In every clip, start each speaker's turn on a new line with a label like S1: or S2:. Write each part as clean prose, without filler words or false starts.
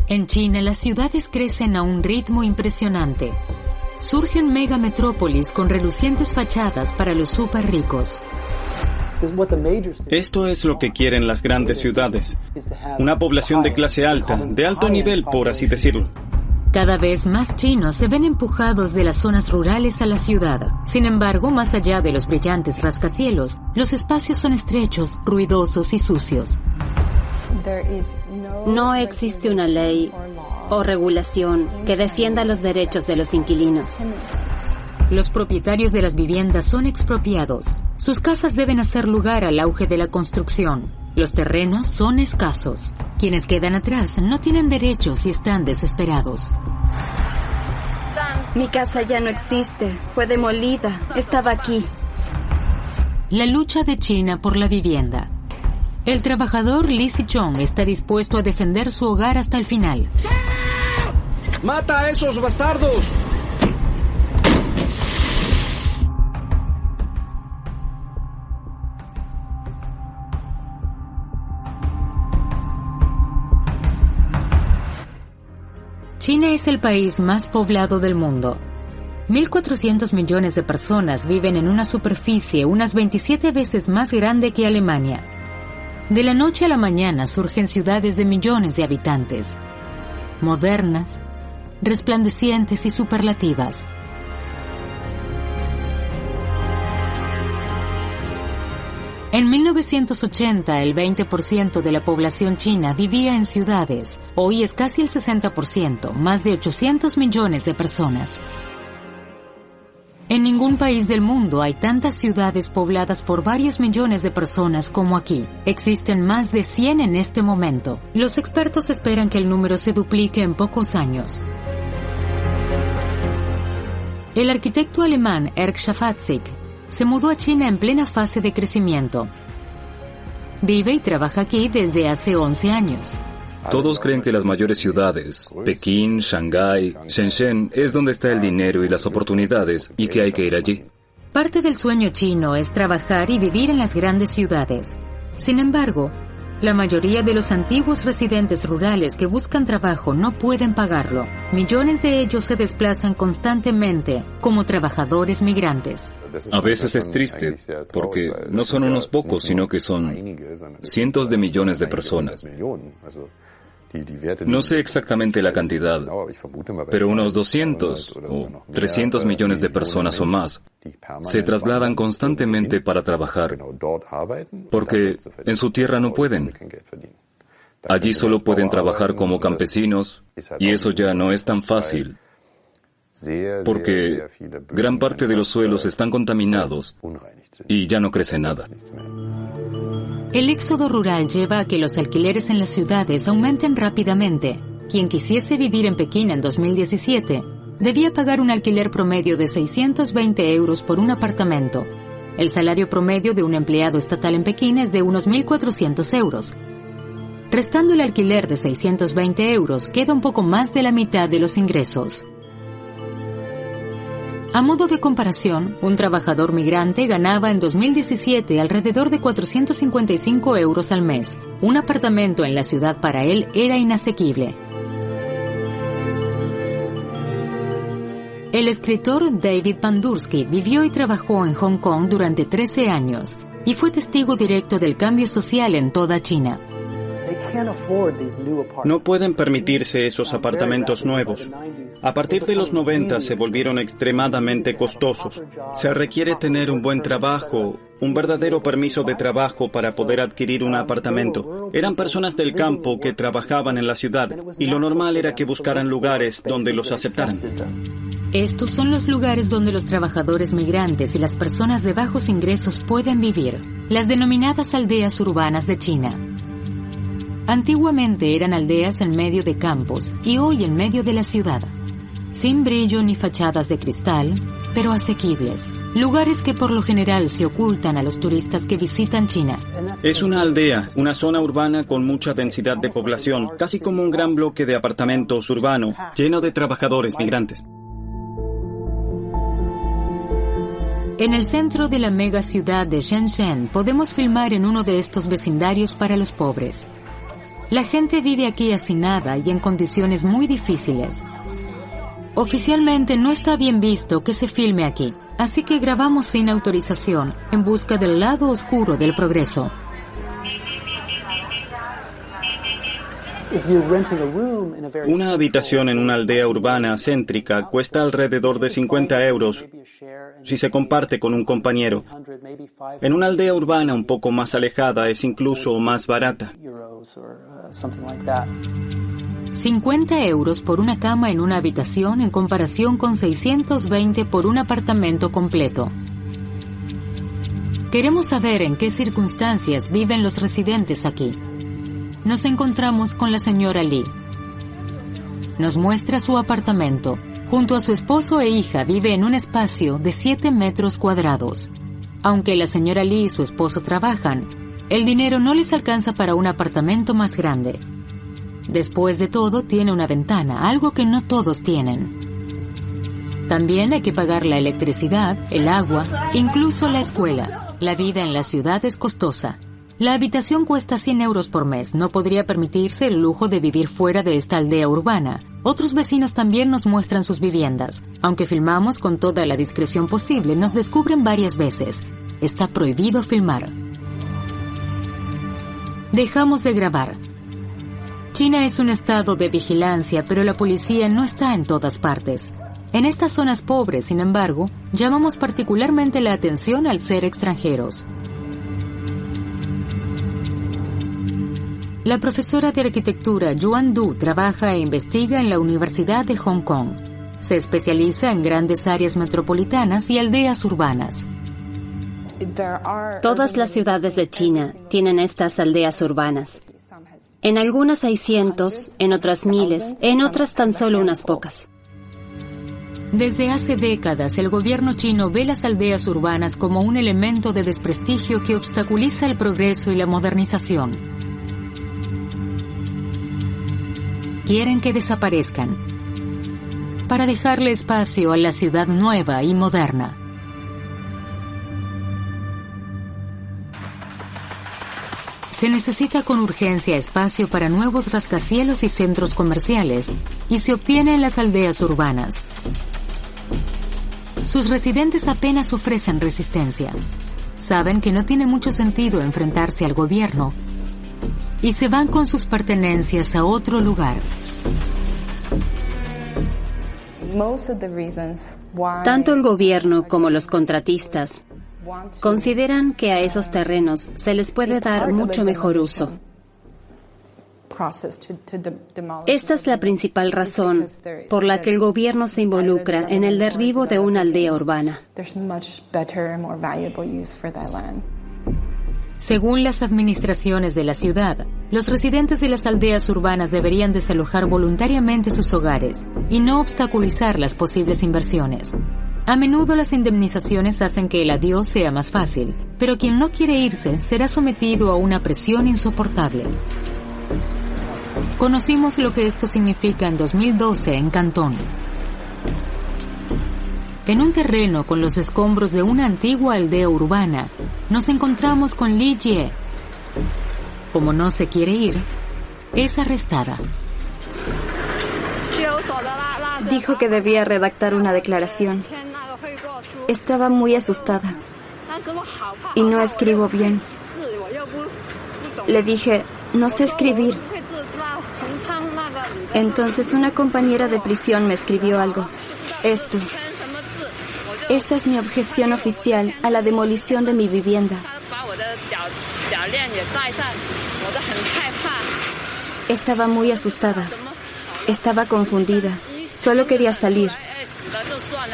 S1: En China, las ciudades crecen a un ritmo impresionante. Surgen megametrópolis con relucientes fachadas para los súper ricos.
S2: Esto es lo que quieren las grandes ciudades. Una población de clase alta, de alto nivel, por así decirlo.
S1: Cada vez más chinos se ven empujados de las zonas rurales a la ciudad. Sin embargo, más allá de los brillantes rascacielos, los espacios son estrechos, ruidosos y sucios.
S3: No existe una ley o regulación que defienda los derechos de los inquilinos.
S1: Los propietarios de las viviendas son expropiados. Sus casas deben hacer lugar al auge de la construcción. Los terrenos son escasos. Quienes quedan atrás no tienen derechos y están desesperados.
S3: Mi casa ya no existe. Fue demolida. Estaba aquí.
S1: La lucha de China por la vivienda. El trabajador Li Zichong está dispuesto a defender su hogar hasta el final.
S2: ¡Mata a esos bastardos!
S1: China es el país más poblado del mundo. 1.400 millones de personas viven en una superficie unas 27 veces más grande que Alemania. De la noche a la mañana surgen ciudades de millones de habitantes, modernas, resplandecientes y superlativas. En 1980, el 20% de la población china vivía en ciudades. Hoy es casi el 60%, más de 800 millones de personas. En ningún país del mundo hay tantas ciudades pobladas por varios millones de personas como aquí. Existen más de 100 en este momento. Los expertos esperan que el número se duplique en pocos años. El arquitecto alemán Erk Schafazik se mudó a China en plena fase de crecimiento. Vive y trabaja aquí desde hace 11 años.
S4: Todos creen que las mayores ciudades, Pekín, Shanghái, Shenzhen, es donde está el dinero y las oportunidades y que hay que ir allí.
S1: Parte del sueño chino es trabajar y vivir en las grandes ciudades. Sin embargo, la mayoría de los antiguos residentes rurales que buscan trabajo no pueden pagarlo. Millones de ellos se desplazan constantemente como trabajadores migrantes.
S4: A veces es triste, porque no son unos pocos, sino que son cientos de millones de personas. No sé exactamente la cantidad, pero unos 200 o 300 millones de personas o más se trasladan constantemente para trabajar, porque en su tierra no pueden. Allí solo pueden trabajar como campesinos, y eso ya no es tan fácil, porque gran parte de los suelos están contaminados y ya no crece nada.
S1: El éxodo rural lleva a que los alquileres en las ciudades aumenten rápidamente. Quien quisiese vivir en Pekín en 2017 debía pagar un alquiler promedio de 620 euros por un apartamento. El salario promedio de un empleado estatal en Pekín es de unos 1.400 euros. Restando el alquiler de 620 euros, queda un poco más de la mitad de los ingresos. A modo de comparación, un trabajador migrante ganaba en 2017 alrededor de 455 euros al mes. Un apartamento en la ciudad para él era inasequible. El escritor David Pandursky vivió y trabajó en Hong Kong durante 13 años y fue testigo directo del cambio social en toda China.
S2: No pueden permitirse esos apartamentos nuevos. A partir de los 90 se volvieron extremadamente costosos. Se requiere tener un buen trabajo, un verdadero permiso de trabajo para poder adquirir un apartamento. Eran personas del campo que trabajaban en la ciudad y lo normal era que buscaran lugares donde los aceptaran.
S1: Estos son los lugares donde los trabajadores migrantes y las personas de bajos ingresos pueden vivir, las denominadas aldeas urbanas de China. Antiguamente eran aldeas en medio de campos y hoy en medio de la ciudad. Sin brillo ni fachadas de cristal, pero asequibles. Lugares que por lo general se ocultan a los turistas que visitan China.
S2: Es una aldea, una zona urbana con mucha densidad de población, casi como un gran bloque de apartamentos urbano, lleno de trabajadores migrantes.
S1: En el centro de la mega ciudad de Shenzhen podemos filmar en uno de estos vecindarios para los pobres. La gente vive aquí hacinada y en condiciones muy difíciles. Oficialmente no está bien visto que se filme aquí, así que grabamos sin autorización, en busca del lado oscuro del progreso.
S2: Una habitación en una aldea urbana céntrica cuesta alrededor de 50 euros si se comparte con un compañero. En una aldea urbana un poco más alejada es incluso más barata.
S1: 50 euros por una cama en una habitación en comparación con 620 por un apartamento completo. Queremos saber en qué circunstancias viven los residentes aquí. Nos encontramos con la señora Lee. Nos muestra su apartamento. Junto a su esposo e hija vive en un espacio de 7 metros cuadrados. Aunque la señora Lee y su esposo trabajan, el dinero no les alcanza para un apartamento más grande. Después de todo, tiene una ventana, algo que no todos tienen. También hay que pagar la electricidad, el agua, incluso la escuela. La vida en la ciudad es costosa. La habitación cuesta 100 euros por mes. No podría permitirse el lujo de vivir fuera de esta aldea urbana. Otros vecinos también nos muestran sus viviendas. Aunque filmamos con toda la discreción posible, nos descubren varias veces. Está prohibido filmar. Dejamos de grabar. China es un estado de vigilancia, pero la policía no está en todas partes. En estas zonas pobres, sin embargo, llamamos particularmente la atención al ser extranjeros. La profesora de arquitectura Yuan Du trabaja e investiga en la Universidad de Hong Kong. Se especializa en grandes áreas metropolitanas y aldeas urbanas.
S3: Todas las ciudades de China tienen estas aldeas urbanas. En algunas hay cientos, en otras miles, en otras tan solo unas pocas.
S1: Desde hace décadas, el gobierno chino ve las aldeas urbanas como un elemento de desprestigio que obstaculiza el progreso y la modernización. Quieren que desaparezcan, para dejarle espacio a la ciudad nueva y moderna. Se necesita con urgencia espacio para nuevos rascacielos y centros comerciales, y se obtiene en las aldeas urbanas. Sus residentes apenas ofrecen resistencia. Saben que no tiene mucho sentido enfrentarse al gobierno, y se van con sus pertenencias a otro lugar.
S3: Tanto el gobierno como los contratistas consideran que a esos terrenos se les puede dar mucho mejor uso. Esta es la principal razón por la que el gobierno se involucra en el derribo de una aldea urbana.
S1: Según las administraciones de la ciudad, los residentes de las aldeas urbanas deberían desalojar voluntariamente sus hogares y no obstaculizar las posibles inversiones. A menudo las indemnizaciones hacen que el adiós sea más fácil, pero quien no quiere irse será sometido a una presión insoportable. Conocimos lo que esto significa en 2012 en Cantón. En un terreno con los escombros de una antigua aldea urbana, nos encontramos con Li Jie. Como no se quiere ir, es arrestada.
S5: Dijo que debía redactar una declaración. Estaba muy asustada y no escribo bien. Le dije, no sé escribir. Entonces una compañera de prisión me escribió algo. Esto. Esta es mi objeción oficial a la demolición de mi vivienda. Estaba muy asustada. Estaba confundida. Solo quería salir.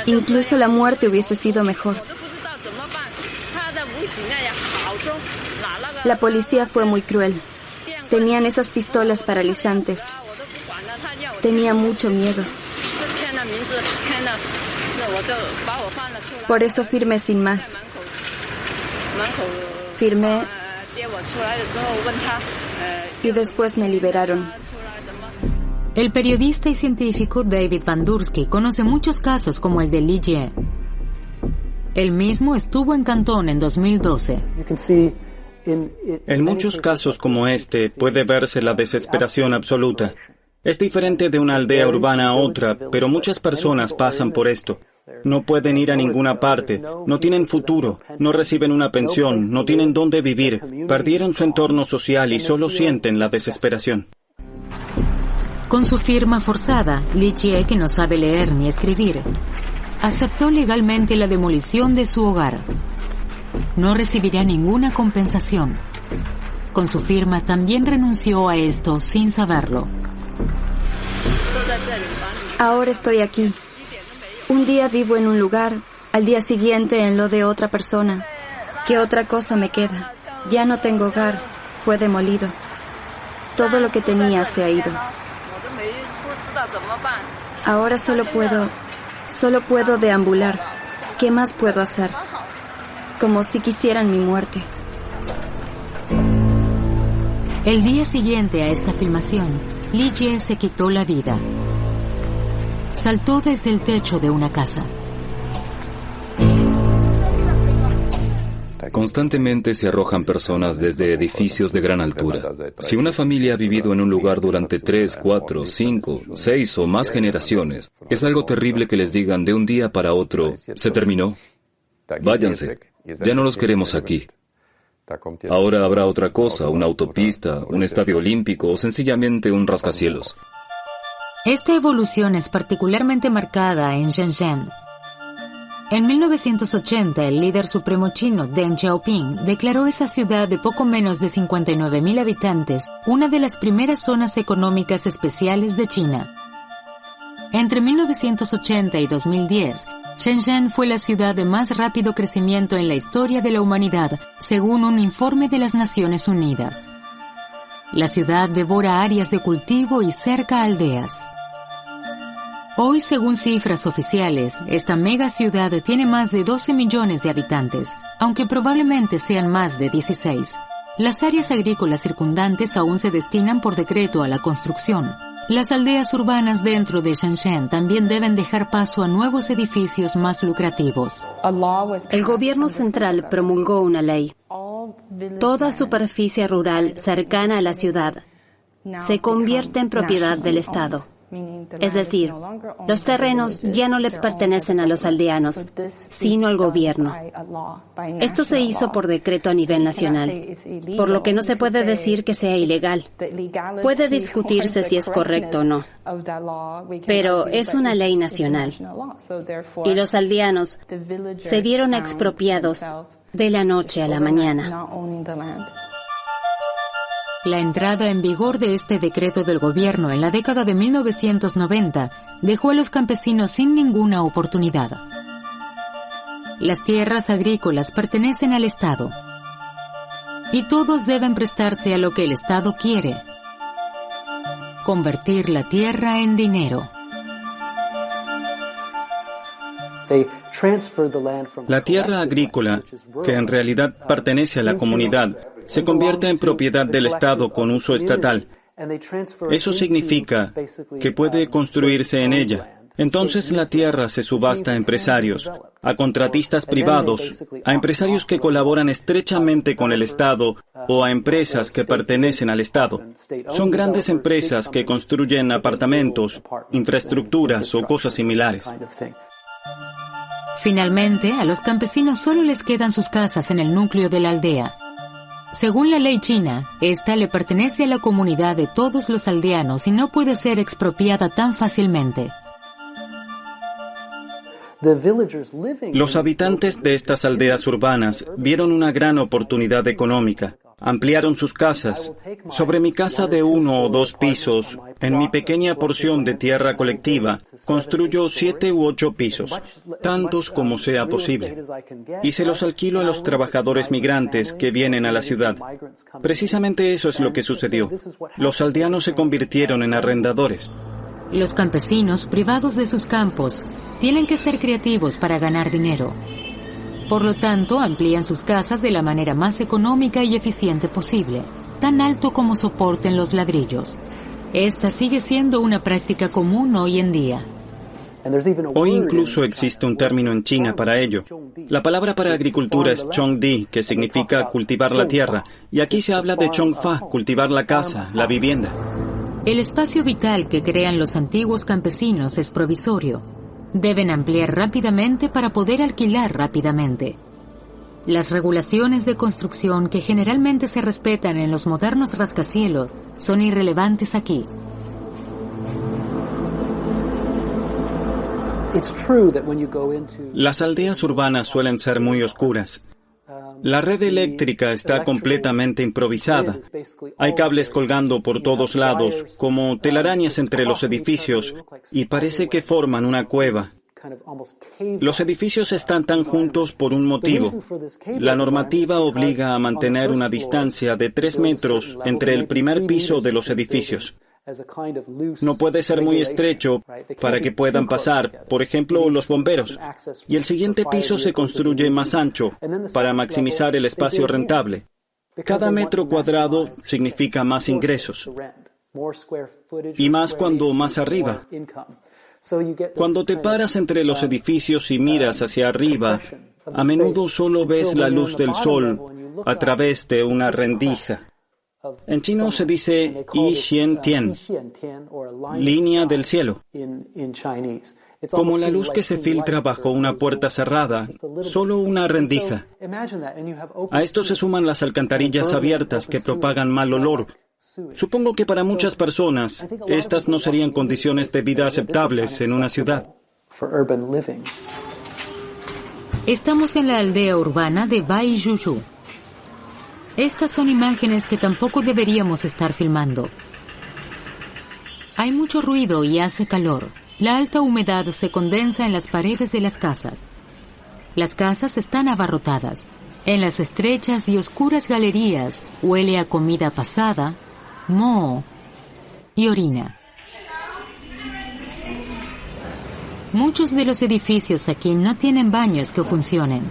S5: Incluso la muerte hubiese sido mejor. La policía fue muy cruel. Tenían esas pistolas paralizantes. Tenía mucho miedo. Por eso firmé sin más. Firmé y después me liberaron.
S1: El periodista y científico David Bandursky conoce muchos casos como el de Li Jie. Él mismo estuvo en Cantón en 2012.
S2: En muchos casos como este puede verse la desesperación absoluta. Es diferente de una aldea urbana a otra, pero muchas personas pasan por esto. No pueden ir a ninguna parte, no tienen futuro, no reciben una pensión, no tienen dónde vivir, perdieron su entorno social y solo sienten la desesperación.
S1: Con su firma forzada, Li Jie, que no sabe leer ni escribir, aceptó legalmente la demolición de su hogar. No recibirá ninguna compensación. Con su firma también renunció a esto sin saberlo.
S5: Ahora estoy aquí. Un día vivo en un lugar, al día siguiente en lo de otra persona. ¿Qué otra cosa me queda? Ya no tengo hogar, fue demolido. Todo lo que tenía se ha ido. Ahora solo puedo deambular. ¿Qué más puedo hacer? Como si quisieran mi muerte.
S1: El día siguiente a esta filmación, Li Jie se quitó la vida. Saltó desde el techo de una casa.
S4: Constantemente se arrojan personas desde edificios de gran altura. Si una familia ha vivido en un lugar durante 3, 4, 5, 6 o más generaciones, es algo terrible que les digan de un día para otro, se terminó. Váyanse, ya no los queremos aquí. Ahora habrá otra cosa, una autopista, un estadio olímpico o sencillamente un rascacielos.
S1: Esta evolución es particularmente marcada en Shenzhen. En 1980, el líder supremo chino Deng Xiaoping declaró esa ciudad de poco menos de 59.000 habitantes una de las primeras zonas económicas especiales de China. Entre 1980 y 2010, Shenzhen fue la ciudad de más rápido crecimiento en la historia de la humanidad, según un informe de las Naciones Unidas. La ciudad devora áreas de cultivo y cerca aldeas. Hoy, según cifras oficiales, esta mega ciudad tiene más de 12 millones de habitantes, aunque probablemente sean más de 16. Las áreas agrícolas circundantes aún se destinan por decreto a la construcción. Las aldeas urbanas dentro de Shenzhen también deben dejar paso a nuevos edificios más lucrativos.
S3: El gobierno central promulgó una ley. Toda superficie rural cercana a la ciudad se convierte en propiedad del Estado. Es decir, los terrenos ya no les pertenecen a los aldeanos, sino al gobierno. Esto se hizo por decreto a nivel nacional, por lo que no se puede decir que sea ilegal. Puede discutirse si es correcto o no, pero es una ley nacional. Y los aldeanos se vieron expropiados de la noche a la mañana.
S1: La entrada en vigor de este decreto del gobierno en la década de 1990 dejó a los campesinos sin ninguna oportunidad. Las tierras agrícolas pertenecen al Estado y todos deben prestarse a lo que el Estado quiere: convertir la tierra en dinero.
S2: La tierra agrícola, que en realidad pertenece a la comunidad, se convierte en propiedad del Estado con uso estatal. Eso significa que puede construirse en ella. Entonces la tierra se subasta a empresarios, a contratistas privados, a empresarios que colaboran estrechamente con el Estado o a empresas que pertenecen al Estado. Son grandes empresas que construyen apartamentos, infraestructuras o cosas similares.
S1: Finalmente, a los campesinos solo les quedan sus casas en el núcleo de la aldea. Según la ley china, esta le pertenece a la comunidad de todos los aldeanos y no puede ser expropiada tan fácilmente.
S2: Los habitantes de estas aldeas urbanas vieron una gran oportunidad económica. Ampliaron sus casas. Sobre mi casa de 1 o 2 pisos, en mi pequeña porción de tierra colectiva, construyo 7 u 8 pisos, tantos como sea posible. Y se los alquilo a los trabajadores migrantes que vienen a la ciudad. Precisamente eso es lo que sucedió. Los aldeanos se convirtieron en arrendadores.
S1: Los campesinos, privados de sus campos, tienen que ser creativos para ganar dinero. Por lo tanto, amplían sus casas de la manera más económica y eficiente posible, tan alto como soporten los ladrillos. Esta sigue siendo una práctica común hoy en día.
S2: Hoy incluso existe un término en China para ello. La palabra para agricultura es Zhongdi, que significa cultivar la tierra, y aquí se habla de Zhongfa, cultivar la casa, la vivienda.
S1: El espacio vital que crean los antiguos campesinos es provisorio. Deben ampliar rápidamente para poder alquilar rápidamente. Las regulaciones de construcción que generalmente se respetan en los modernos rascacielos son irrelevantes aquí.
S2: Las aldeas urbanas suelen ser muy oscuras. La red eléctrica está completamente improvisada. Hay cables colgando por todos lados, como telarañas entre los edificios, y parece que forman una cueva. Los edificios están tan juntos por un motivo. La normativa obliga a mantener una distancia de 3 metros entre el primer piso de los edificios. No puede ser muy estrecho para que puedan pasar, por ejemplo, los bomberos. Y el siguiente piso se construye más ancho para maximizar el espacio rentable. Cada metro cuadrado significa más ingresos. Y más cuando más arriba. Cuando te paras entre los edificios y miras hacia arriba, a menudo solo ves la luz del sol a través de una rendija. En chino se dice Yi Xian Tian, línea del cielo. Como la luz que se filtra bajo una puerta cerrada, solo una rendija. A esto se suman las alcantarillas abiertas que propagan mal olor. Supongo que para muchas personas, estas no serían condiciones de vida aceptables en una ciudad.
S1: Estamos en la aldea urbana de Baizhuzhu. Estas son imágenes que tampoco deberíamos estar filmando. Hay mucho ruido y hace calor. La alta humedad se condensa en las paredes de las casas. Las casas están abarrotadas. En las estrechas y oscuras galerías huele a comida pasada, moho y orina. Muchos de los edificios aquí no tienen baños que funcionen.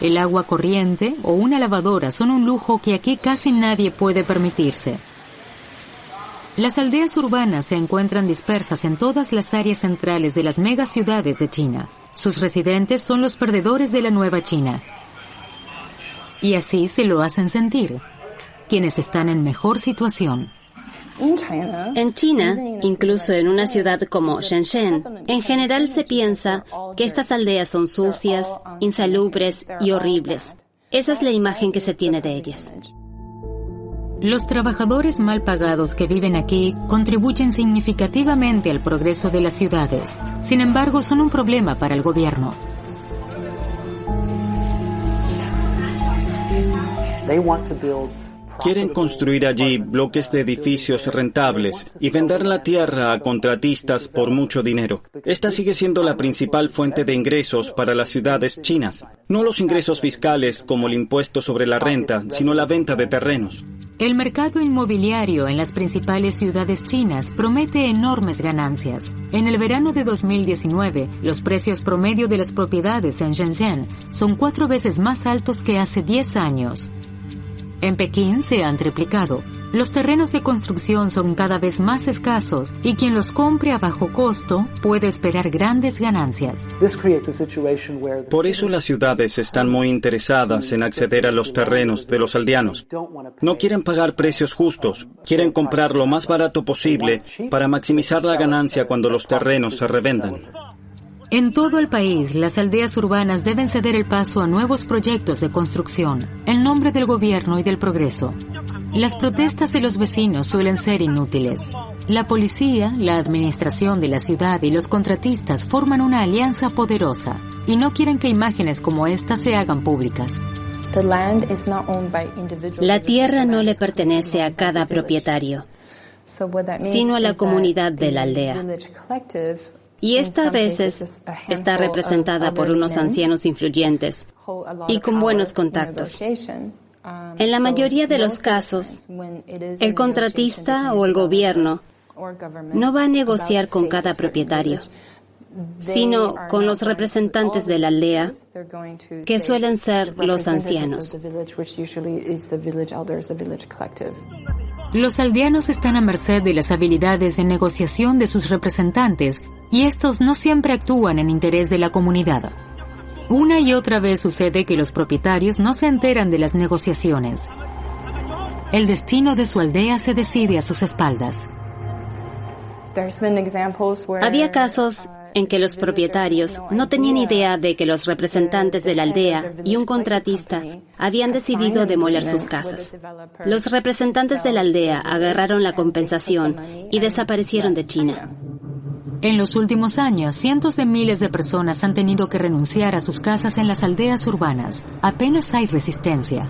S1: El agua corriente o una lavadora son un lujo que aquí casi nadie puede permitirse. Las aldeas urbanas se encuentran dispersas en todas las áreas centrales de las megaciudades de China. Sus residentes son los perdedores de la nueva China. Y así se lo hacen sentir, quienes están en mejor situación.
S3: En China, incluso en una ciudad como Shenzhen, en general se piensa que estas aldeas son sucias, insalubres y horribles. Esa es la imagen que se tiene de ellas.
S1: Los trabajadores mal pagados que viven aquí contribuyen significativamente al progreso de las ciudades. Sin embargo, son un problema para el gobierno.
S2: Quieren construir allí bloques de edificios rentables y vender la tierra a contratistas por mucho dinero. Esta sigue siendo la principal fuente de ingresos para las ciudades chinas. No los ingresos fiscales como el impuesto sobre la renta, sino la venta de terrenos.
S1: El mercado inmobiliario en las principales ciudades chinas promete enormes ganancias. En el verano de 2019, los precios promedio de las propiedades en Shenzhen son 4 veces más altos que hace 10 años. En Pekín se han triplicado. Los terrenos de construcción son cada vez más escasos y quien los compre a bajo costo puede esperar grandes ganancias.
S2: Por eso las ciudades están muy interesadas en acceder a los terrenos de los aldeanos. No quieren pagar precios justos, quieren comprar lo más barato posible para maximizar la ganancia cuando los terrenos se revendan.
S1: En todo el país, las aldeas urbanas deben ceder el paso a nuevos proyectos de construcción, en nombre del gobierno y del progreso. Las protestas de los vecinos suelen ser inútiles. La policía, la administración de la ciudad y los contratistas forman una alianza poderosa y no quieren que imágenes como esta se hagan públicas.
S3: La tierra no le pertenece a cada propietario, sino a la comunidad de la aldea. Y esta a veces está representada por unos ancianos influyentes y con buenos contactos. En la mayoría de los casos, el contratista o el gobierno no va a negociar con cada propietario, sino con los representantes de la aldea, que suelen ser los ancianos.
S1: Los aldeanos están a merced de las habilidades de negociación de sus representantes y estos no siempre actúan en interés de la comunidad. Una y otra vez sucede que los propietarios no se enteran de las negociaciones. El destino de su aldea se decide a sus espaldas.
S3: Había casos en que los propietarios no tenían idea de que los representantes de la aldea y un contratista habían decidido demoler sus casas. Los representantes de la aldea agarraron la compensación y desaparecieron de China.
S1: En los últimos años, cientos de miles de personas han tenido que renunciar a sus casas en las aldeas urbanas. Apenas hay resistencia.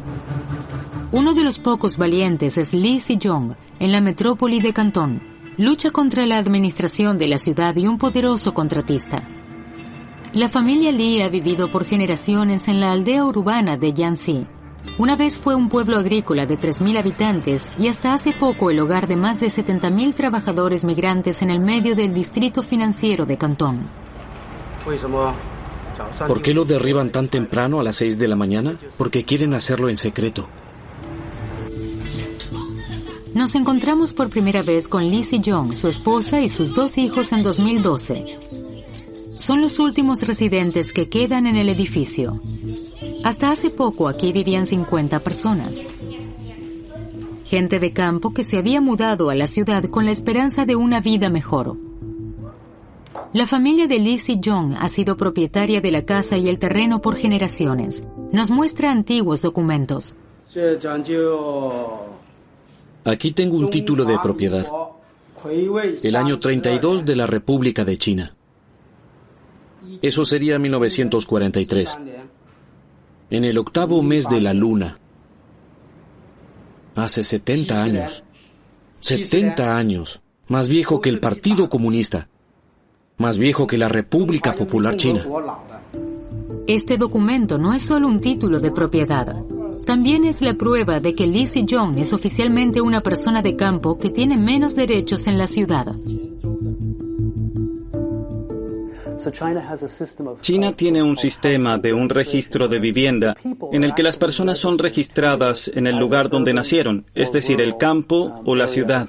S1: Uno de los pocos valientes es Li Sijong, en la metrópoli de Cantón. Lucha contra la administración de la ciudad y un poderoso contratista. La familia Li ha vivido por generaciones en la aldea urbana de Yanxi. Una vez fue un pueblo agrícola de 3.000 habitantes y hasta hace poco el hogar de más de 70.000 trabajadores migrantes en el medio del distrito financiero de Cantón.
S6: ¿Por qué lo derriban tan temprano a las 6 de la mañana? Porque quieren hacerlo en secreto.
S1: Nos encontramos por primera vez con Li Sijong, su esposa y sus 2 hijos en 2012. Son los últimos residentes que quedan en el edificio. Hasta hace poco aquí vivían 50 personas. Gente de campo que se había mudado a la ciudad con la esperanza de una vida mejor. La familia de Li Sijong ha sido propietaria de la casa y el terreno por generaciones. Nos muestra antiguos documentos.
S6: Aquí tengo un título de propiedad. El año 32 de la República de China. Eso sería 1943. En el 8º mes de la luna. Hace 70 años. 70 años. Más viejo que el Partido Comunista. Más viejo que la República Popular China.
S1: Este documento no es solo un título de propiedad. También es la prueba de que Li Sijong es oficialmente una persona de campo que tiene menos derechos en la ciudad.
S2: China tiene un sistema de un registro de vivienda en el que las personas son registradas en el lugar donde nacieron, es decir, el campo o la ciudad.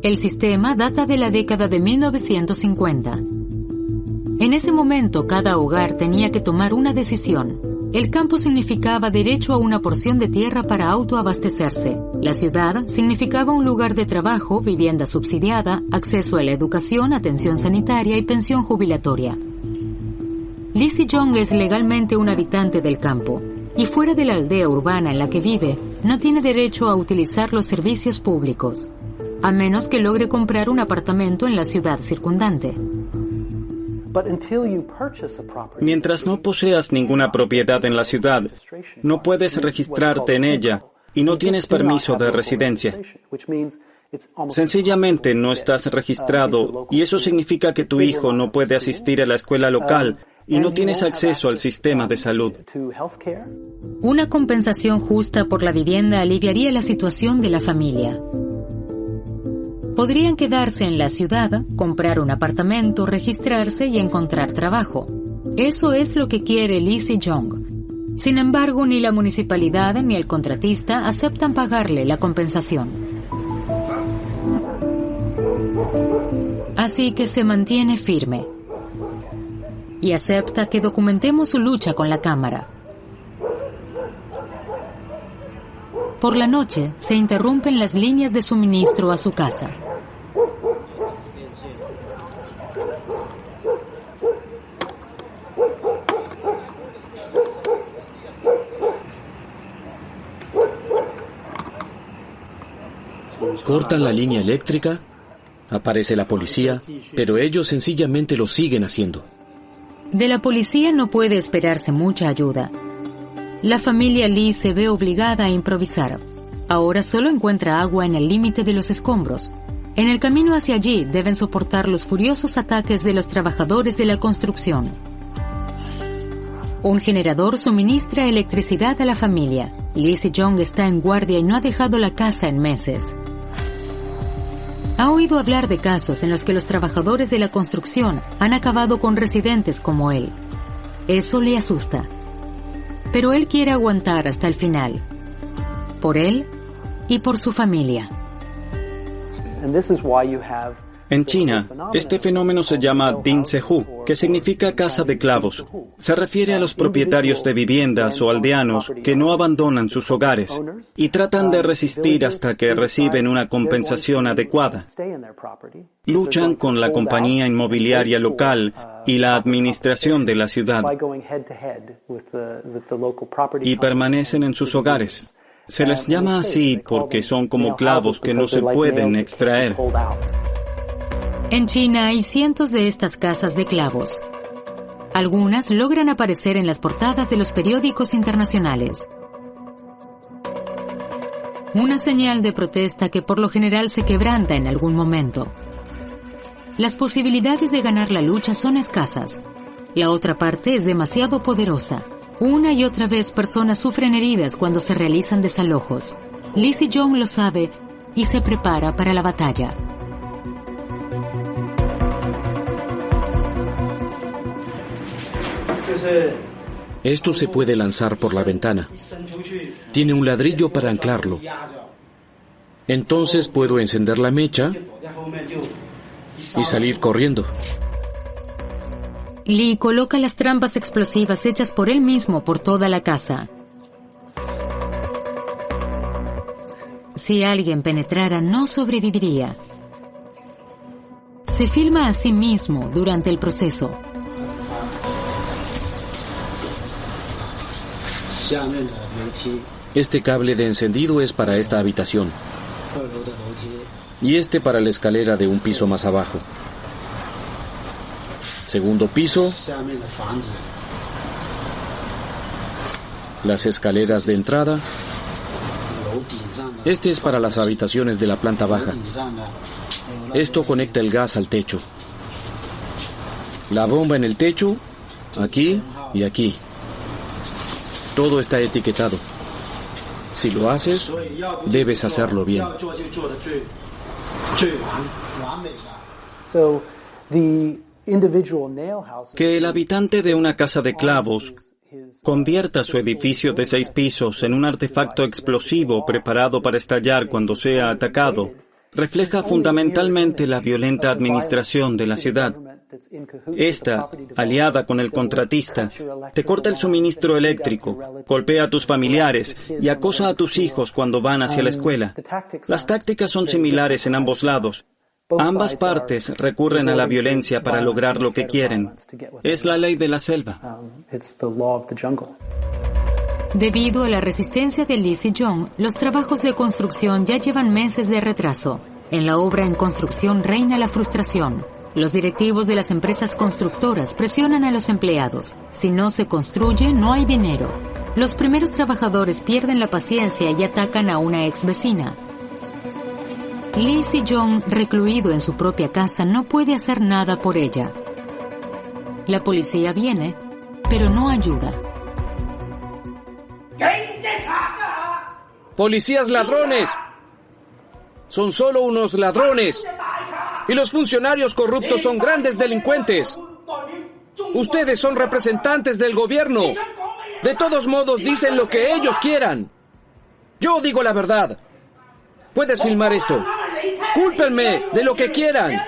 S1: El sistema data de la década de 1950. En ese momento, cada hogar tenía que tomar una decisión. El campo significaba derecho a una porción de tierra para autoabastecerse. La ciudad significaba un lugar de trabajo, vivienda subsidiada, acceso a la educación, atención sanitaria y pensión jubilatoria. Li Sijong es legalmente un habitante del campo y fuera de la aldea urbana en la que vive, no tiene derecho a utilizar los servicios públicos, a menos que logre comprar un apartamento en la ciudad circundante.
S2: Mientras no poseas ninguna propiedad en la ciudad, no puedes registrarte en ella y no tienes permiso de residencia. Sencillamente no estás registrado y eso significa que tu hijo no puede asistir a la escuela local y no tienes acceso al sistema de salud.
S1: Una compensación justa por la vivienda aliviaría la situación de la familia. Podrían quedarse en la ciudad, comprar un apartamento, registrarse y encontrar trabajo. Eso es lo que quiere Li Sijong. Sin embargo, ni la municipalidad ni el contratista aceptan pagarle la compensación. Así que se mantiene firme y acepta que documentemos su lucha con la cámara. Por la noche, se interrumpen las líneas de suministro a su casa.
S6: Cortan la línea eléctrica, aparece la policía, pero ellos sencillamente lo siguen haciendo.
S1: De la policía no puede esperarse mucha ayuda. La familia Li se ve obligada a improvisar. Ahora solo encuentra agua en el límite de los escombros. En el camino hacia allí deben soportar los furiosos ataques de los trabajadores de la construcción. Un generador suministra electricidad a la familia. Li Sijong está en guardia y no ha dejado la casa en meses. Ha oído hablar de casos en los que los trabajadores de la construcción han acabado con residentes como él. Eso le asusta. Pero él quiere aguantar hasta el final. Por él y por su familia.
S2: En China, este fenómeno se llama Ding Sehu, que significa casa de clavos. Se refiere a los propietarios de viviendas o aldeanos que no abandonan sus hogares y tratan de resistir hasta que reciben una compensación adecuada. Luchan con la compañía inmobiliaria local y la administración de la ciudad y permanecen en sus hogares. Se les llama así porque son como clavos que no se pueden extraer.
S1: En China hay cientos de estas casas de clavos. Algunas logran aparecer en las portadas de los periódicos internacionales. Una señal de protesta que por lo general se quebranta en algún momento. Las posibilidades de ganar la lucha son escasas. La otra parte es demasiado poderosa. Una y otra vez personas sufren heridas cuando se realizan desalojos. Lee Si-jong lo sabe y se prepara para la batalla.
S6: Esto se puede lanzar por la ventana. Tiene un ladrillo para anclarlo. Entonces puedo encender la mecha y salir corriendo.
S1: Lee coloca las trampas explosivas hechas por él mismo por toda la casa. Si alguien penetrara, no sobreviviría. Se filma a sí mismo durante el proceso.
S6: Este cable de encendido es para esta habitación y este para la escalera de un piso más abajo. Segundo piso, las escaleras de entrada. Este es para las habitaciones de la planta baja. Esto conecta el gas al techo. La bomba en el techo, aquí y aquí. Todo está etiquetado. Si lo haces, debes hacerlo bien.
S2: Que el habitante de una casa de clavos convierta su edificio de 6 pisos en un artefacto explosivo preparado para estallar cuando sea atacado refleja fundamentalmente la violenta administración de la ciudad. Esta, aliada con el contratista, te corta el suministro eléctrico, golpea a tus familiares y acosa a tus hijos cuando van hacia la escuela. Las tácticas son similares en ambos lados. Ambas partes recurren a la violencia para lograr lo que quieren. Es la ley de la selva.
S1: Debido a la resistencia de Lee Si-jong, los trabajos de construcción ya llevan meses de retraso. En la obra en construcción reina la frustración. Los directivos de las empresas constructoras presionan a los empleados. Si no se construye, no hay dinero. Los primeros trabajadores pierden la paciencia y atacan a una ex vecina. Lee Si-jong, recluido en su propia casa, no puede hacer nada por ella. La policía viene, pero no ayuda.
S6: ¡Policías ladrones! Son solo unos ladrones. Y los funcionarios corruptos son grandes delincuentes. Ustedes son representantes del gobierno. De todos modos, dicen lo que ellos quieran. Yo digo la verdad. Puedes filmar esto. Cúlpenme de lo que quieran.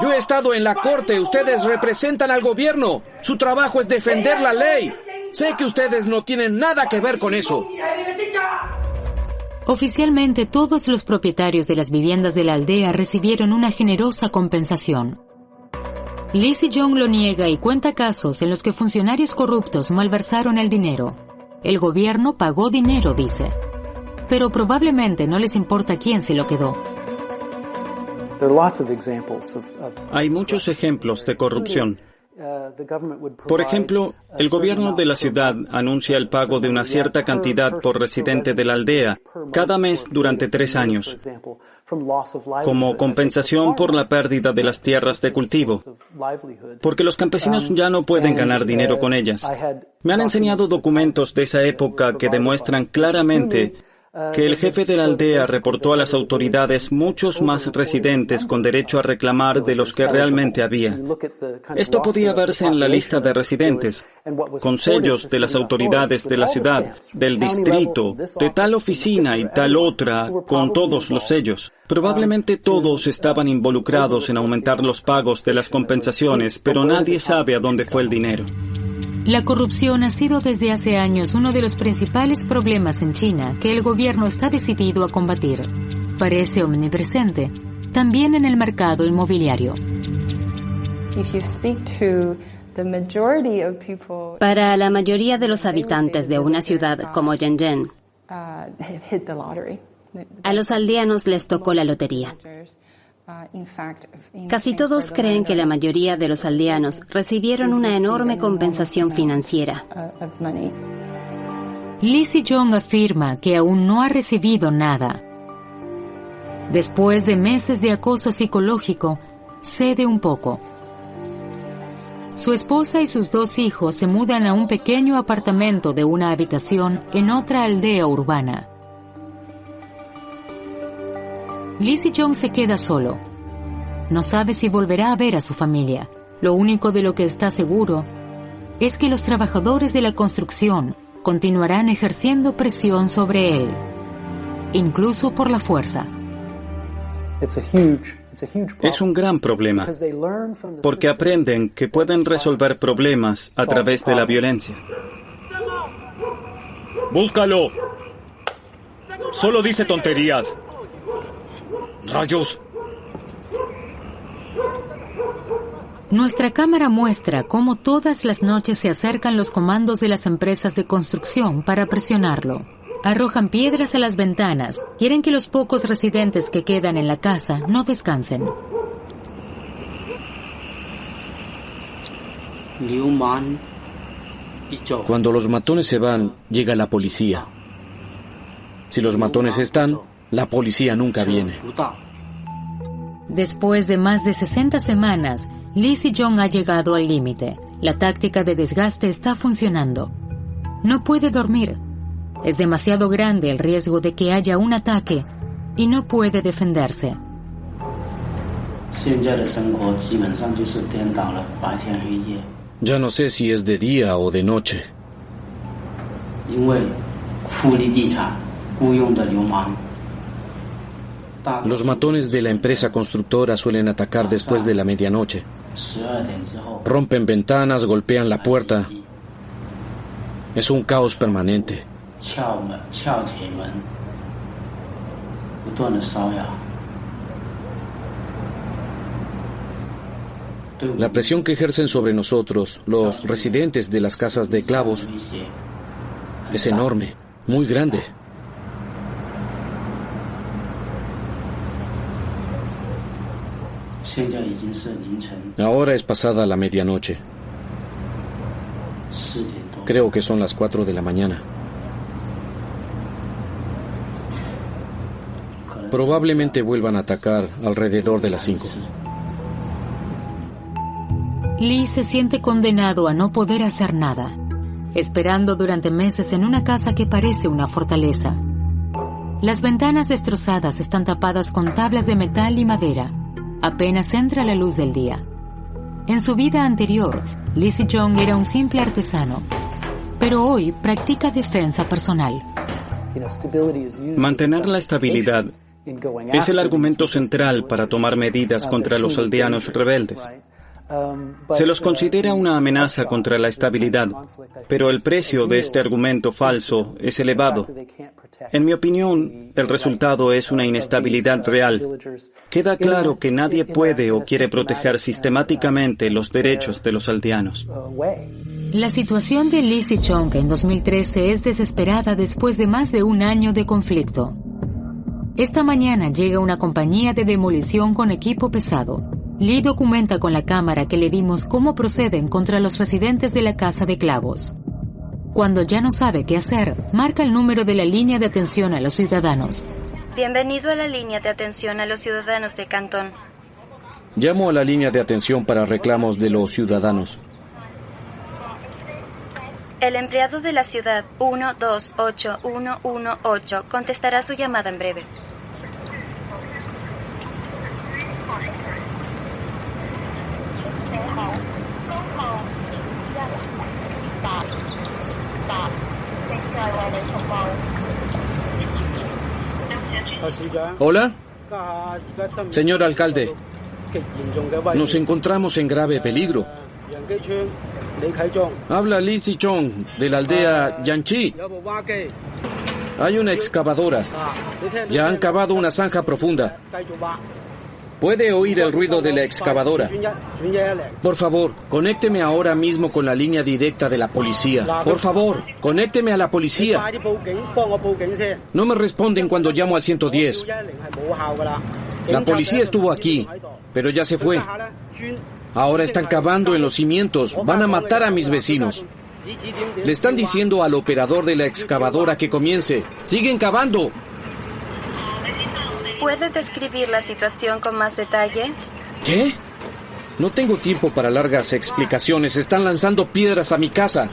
S6: Yo he estado en la corte. Ustedes representan al gobierno. Su trabajo es defender la ley. Sé que ustedes no tienen nada que ver con eso.
S1: Oficialmente, todos los propietarios de las viviendas de la aldea recibieron una generosa compensación. Lee Si-jong lo niega y cuenta casos en los que funcionarios corruptos malversaron el dinero. El gobierno pagó dinero, dice. Pero probablemente no les importa quién se lo quedó.
S2: Hay muchos ejemplos de corrupción. Por ejemplo, el gobierno de la ciudad anuncia el pago de una cierta cantidad por residente de la aldea cada mes durante 3 años, como compensación por la pérdida de las tierras de cultivo, porque los campesinos ya no pueden ganar dinero con ellas. Me han enseñado documentos de esa época que demuestran claramente que el jefe de la aldea reportó a las autoridades muchos más residentes con derecho a reclamar de los que realmente había. Esto podía verse en la lista de residentes, con sellos de las autoridades de la ciudad, del distrito, de tal oficina y tal otra, con todos los sellos. Probablemente todos estaban involucrados en aumentar los pagos de las compensaciones, pero nadie sabe a dónde fue el dinero.
S1: La corrupción ha sido desde hace años uno de los principales problemas en China que el gobierno está decidido a combatir. Parece omnipresente, también en el mercado inmobiliario.
S3: Para la mayoría de los habitantes de una ciudad como Shenzhen, a los aldeanos les tocó la lotería. Casi todos creen que la mayoría de los aldeanos recibieron una enorme compensación financiera.
S1: Lee Si-jong afirma que aún no ha recibido nada. Después de meses de acoso psicológico, cede un poco. Su esposa y sus 2 hijos se mudan a un pequeño apartamento de una habitación en otra aldea urbana. Lee Si-jong se queda solo. No sabe si volverá a ver a su familia. Lo único de lo que está seguro es que los trabajadores de la construcción continuarán ejerciendo presión sobre él, incluso por la fuerza.
S2: Es un gran problema, porque aprenden que pueden resolver problemas a través de la violencia.
S4: ¡Búscalo! Solo dice tonterías. ¡Rayos!
S1: Nuestra cámara muestra cómo todas las noches se acercan los comandos de las empresas de construcción para presionarlo. Arrojan piedras a las ventanas, quieren que los pocos residentes que quedan en la casa no descansen.
S6: Cuando los matones se van, llega la policía. Si los matones están, la policía nunca viene.
S1: Después de más de 60 semanas, Lee Si-jong ha llegado al límite. La táctica de desgaste está funcionando. No puede dormir. Es demasiado grande el riesgo de que haya un ataque y no puede defenderse.
S6: Ya no sé si es de día o de noche. Los matones de la empresa constructora suelen atacar después de la medianoche. Rompen ventanas, golpean la puerta. Es un caos permanente. La presión que ejercen sobre nosotros, los residentes de las casas de clavos, es enorme, muy grande. Ahora es pasada la medianoche. Creo que son las 4 de la mañana. Probablemente vuelvan a atacar alrededor de las 5.
S1: Lee se siente condenado a no poder hacer nada, esperando durante meses en una casa que parece una fortaleza. Las ventanas destrozadas están tapadas con tablas de metal y madera. Apenas entra la luz del día. En su vida anterior, Lee Si-jong era un simple artesano, pero hoy practica defensa personal.
S2: Mantener la estabilidad es el argumento central para tomar medidas contra los aldeanos rebeldes. Se los considera una amenaza contra la estabilidad, pero el precio de este argumento falso es elevado. En mi opinión, el resultado es una inestabilidad real. Queda claro que nadie puede o quiere proteger sistemáticamente los derechos de los aldeanos.
S1: La situación de Lee Si-jong en 2013 es desesperada después de más de un año de conflicto. Esta mañana llega una compañía de demolición con equipo pesado. Lee documenta con la cámara que le dimos cómo proceden contra los residentes de la casa de clavos. Cuando ya no sabe qué hacer, marca el número de la línea de atención a los ciudadanos.
S5: Bienvenido a la línea de atención a los ciudadanos de Cantón.
S6: Llamo a la línea de atención para reclamos de los ciudadanos.
S5: El empleado de la ciudad 128118 contestará su llamada en breve.
S6: ¿Hola? Señor alcalde, nos encontramos en grave peligro. Habla Li Zichong, de la aldea Yanchi. Hay una excavadora. Ya han cavado una zanja profunda. Puede oír el ruido de la excavadora. Por favor, conécteme ahora mismo con la línea directa de la policía. Por favor, conécteme a la policía. No me responden cuando llamo al 110. La policía estuvo aquí, pero ya se fue. Ahora están cavando en los cimientos. Van a matar a mis vecinos. Le están diciendo al operador de la excavadora que comience. ¡Siguen cavando!
S5: ¿Puede describir la situación con más detalle?
S6: ¿Qué? No tengo tiempo para largas explicaciones. Están lanzando piedras a mi casa.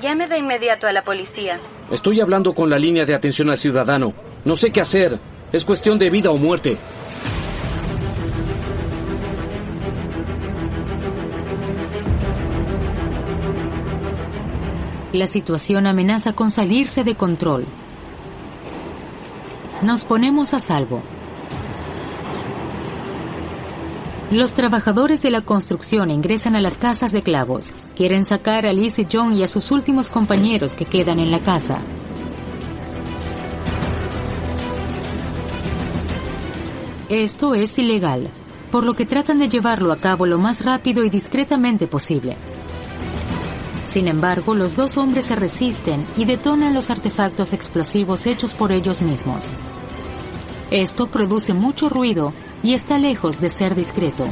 S5: Llame de inmediato a la policía.
S6: Estoy hablando con la línea de atención al ciudadano. No sé qué hacer. Es cuestión de vida o muerte.
S1: La situación amenaza con salirse de control. Nos ponemos a salvo. Los trabajadores de la construcción ingresan a las casas de clavos. Quieren sacar a Li Zichong y a sus últimos compañeros que quedan en la casa. Esto es ilegal, por lo que tratan de llevarlo a cabo lo más rápido y discretamente posible. Sin embargo, los dos hombres se resisten y detonan los artefactos explosivos hechos por ellos mismos. Esto produce mucho ruido y está lejos de ser discreto.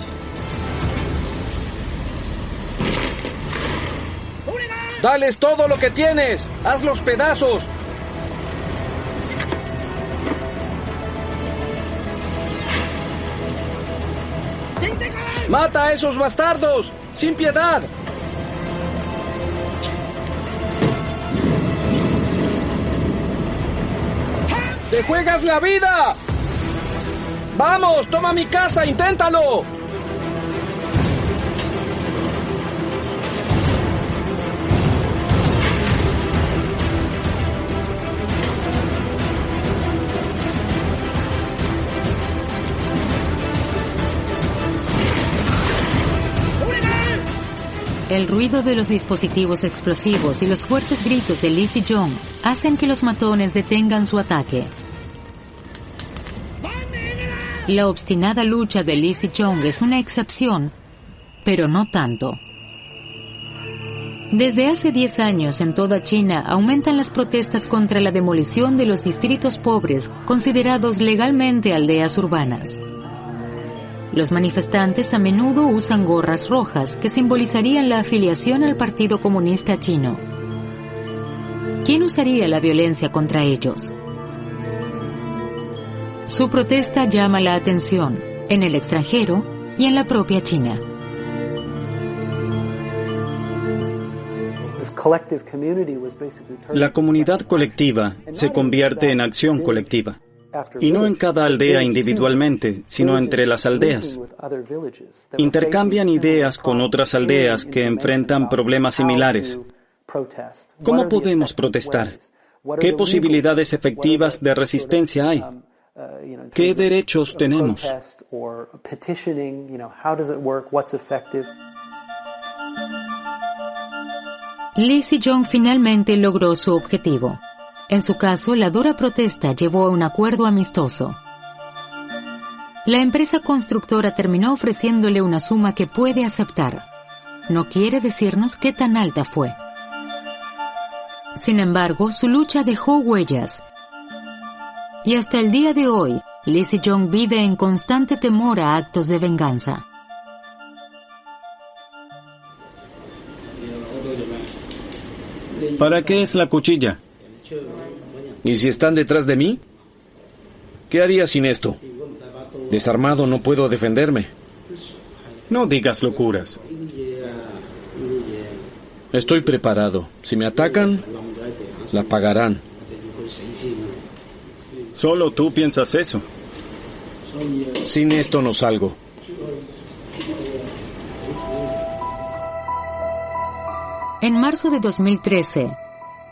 S6: ¡Dales todo lo que tienes! ¡Hazlos pedazos! ¡Mata a esos bastardos! ¡Sin piedad! ¡Te juegas la vida! ¡Vamos! ¡Toma mi casa! ¡Inténtalo!
S1: El ruido de los dispositivos explosivos y los fuertes gritos de Li Zichong hacen que los matones detengan su ataque. La obstinada lucha de Li Zichong es una excepción, pero no tanto. Desde hace 10 años en toda China aumentan las protestas contra la demolición de los distritos pobres considerados legalmente aldeas urbanas. Los manifestantes a menudo usan gorras rojas que simbolizarían la afiliación al Partido Comunista Chino. ¿Quién usaría la violencia contra ellos? Su protesta llama la atención en el extranjero y en la propia China.
S2: La comunidad colectiva se convierte en acción colectiva. Y no en cada aldea individualmente, sino entre las aldeas. Intercambian ideas con otras aldeas que enfrentan problemas similares. ¿Cómo podemos protestar? ¿Qué posibilidades efectivas de resistencia hay? ¿Qué derechos tenemos?
S1: Li Zichong finalmente logró su objetivo. En su caso, la dura protesta llevó a un acuerdo amistoso. La empresa constructora terminó ofreciéndole una suma que puede aceptar. No quiere decirnos qué tan alta fue. Sin embargo, su lucha dejó huellas. Y hasta el día de hoy, Li Zichong vive en constante temor a actos de venganza.
S2: ¿Para qué es la cuchilla?
S6: ¿Y si están detrás de mí? ¿Qué haría sin esto? Desarmado no puedo defenderme.
S2: No digas locuras.
S6: Estoy preparado. Si me atacan, la pagarán.
S2: Solo tú piensas eso.
S6: Sin esto no salgo.
S1: En marzo de 2013,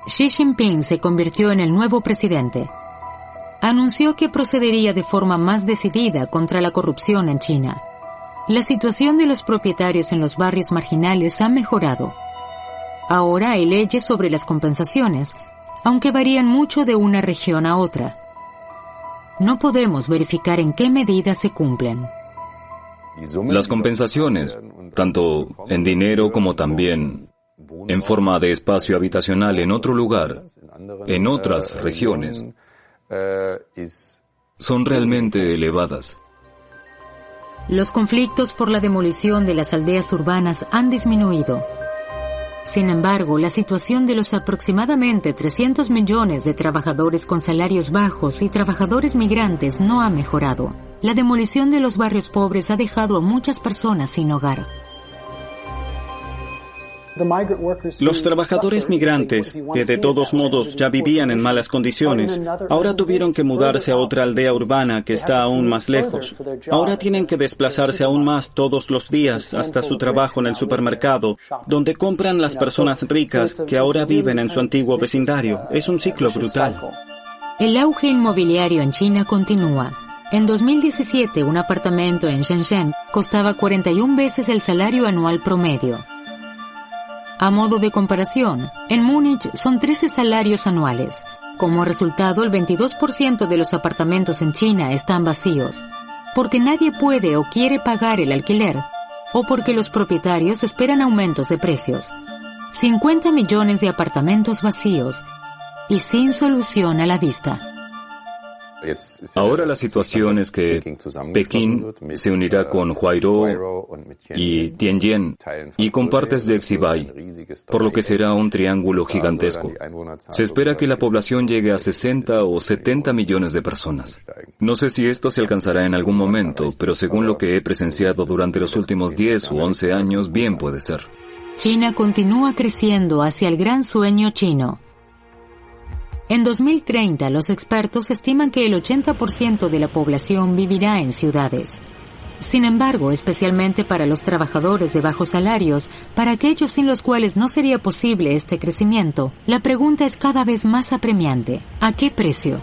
S1: Xi Jinping se convirtió en el nuevo presidente. Anunció que procedería de forma más decidida contra la corrupción en China. La situación de los propietarios en los barrios marginales ha mejorado. Ahora hay leyes sobre las compensaciones, aunque varían mucho de una región a otra. No podemos verificar en qué medida se cumplen.
S4: Las compensaciones, tanto en dinero como también en forma de espacio habitacional en otro lugar, en otras regiones, son realmente elevadas.
S1: Los conflictos por la demolición de las aldeas urbanas han disminuido. Sin embargo, la situación de los aproximadamente 300 millones de trabajadores con salarios bajos y trabajadores migrantes no ha mejorado. La demolición de los barrios pobres ha dejado a muchas personas sin hogar.
S2: Los trabajadores migrantes, que de todos modos ya vivían en malas condiciones, ahora tuvieron que mudarse a otra aldea urbana que está aún más lejos. Ahora tienen que desplazarse aún más todos los días hasta su trabajo en el supermercado, donde compran las personas ricas que ahora viven en su antiguo vecindario. Es un ciclo brutal.
S1: El auge inmobiliario en China continúa. En 2017, un apartamento en Shenzhen costaba 41 veces el salario anual promedio. A modo de comparación, en Múnich son 13 salarios anuales. Como resultado, el 22% de los apartamentos en China están vacíos, porque nadie puede o quiere pagar el alquiler, o porque los propietarios esperan aumentos de precios. 50 millones de apartamentos vacíos y sin solución a la vista.
S4: Ahora la situación es que Pekín se unirá con Huairou y Tianjin y con partes de Xibei, por lo que será un triángulo gigantesco. Se espera que la población llegue a 60 o 70 millones de personas. No sé si esto se alcanzará en algún momento, pero según lo que he presenciado durante los últimos 10 u 11 años, bien puede ser.
S1: China continúa creciendo hacia el gran sueño chino. En 2030, los expertos estiman que el 80% de la población vivirá en ciudades. Sin embargo, especialmente para los trabajadores de bajos salarios, para aquellos sin los cuales no sería posible este crecimiento, la pregunta es cada vez más apremiante: ¿a qué precio?